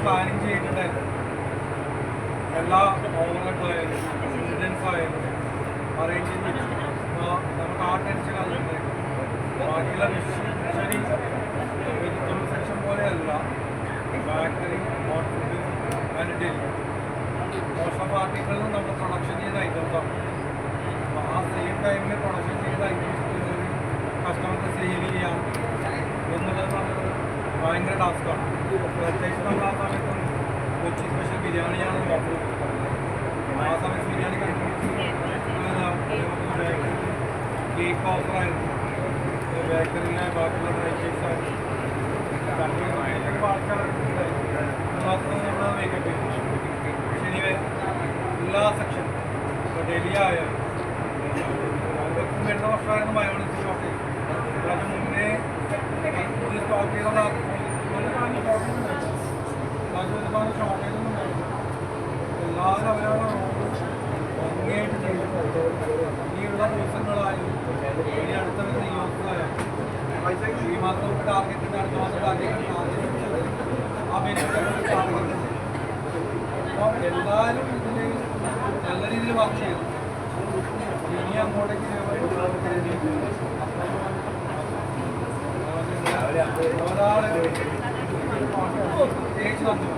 Planning ചെയ്തിട്ടുണ്ടായിരുന്നു. എല്ലാ ഓവറായിട്ടും incidents ആയാലും അറേഞ്ച് ചെയ്ത് നമുക്ക് ആ ടെൻഷൻ അതുണ്ടായിരുന്നു. ബാക്കിയുള്ള ശരി വെജിറ്റബിൾ സെക്ഷൻ പോലെയല്ല bakery, hot food and daily most of ആർട്ടിക്കിളിലും നമ്മൾ പ്രൊഡക്ഷൻ ചെയ്ത ഐറ്റംസാണ്. ആ സെയിം ടൈമിൽ പ്രൊഡക്ഷൻ ചെയ്ത ഐറ്റംസ് കസ്റ്റമർക്ക് സെയിൽ ചെയ്യാം എന്നുള്ളത് ഭയങ്കര ടാസ്ക്കാണ്. പ്രത്യേകിച്ച് നമ്മൾ ആ സമയത്ത് കൊച്ചി സ്പെഷ്യൽ ബിരിയാണിയാണ് ഓഫർ കൊടുക്കുന്നത്. ആ സമയത്ത് ബിരിയാണി കണ്ടിന്യൂസ് കേക്ക് ഓഫറായിരുന്നു, ബേക്കറിയിലെ ബാക്കിയുള്ള ഡ്രൈ കേക്ക്സ് ആയിരുന്നു. ആൾക്കാരുണ്ടായിരുന്നു. നമ്മൾ മേക്കപ്പ് ചെയ്തു. ശനിവേ എല്ലാ സെക്ഷനും ഇപ്പോൾ ഡൽഹി ആയാലും അവർക്കും വരുന്ന വർഷമായിരുന്നു മയോണൈസ് ഷോർട്ടേജ്. അതിന് മുന്നേ സ്റ്റോക്ക് ചെയ്തുള്ള ഒരുപാട് ഷോർട്ടേജ് ഒന്നും ഉണ്ടായിരുന്നു. എല്ലാവരും അവരവരുടെ ഭംഗിയായിട്ട് ചെയ്തിട്ടുണ്ട്. ഇനിയുള്ള ദിവസങ്ങളായാലും ഇനി അടുത്ത വരുന്ന യൂസുകളായാലും ഈ മാസം ടാർഗറ്റ് ഉണ്ട്, അടുത്ത മാസം ടാർഗറ്റ് ആ ബെനിഫിറ്റ് ടാർഗറ്റ്. അപ്പോൾ എല്ലാവരും ഇതിൽ നല്ല രീതിയിൽ വർക്ക് ചെയ്തു. ഇനി അങ്ങോട്ടേക്ക് ഒരാളെ പ്രത്യേകിച്ച് നന്ദി.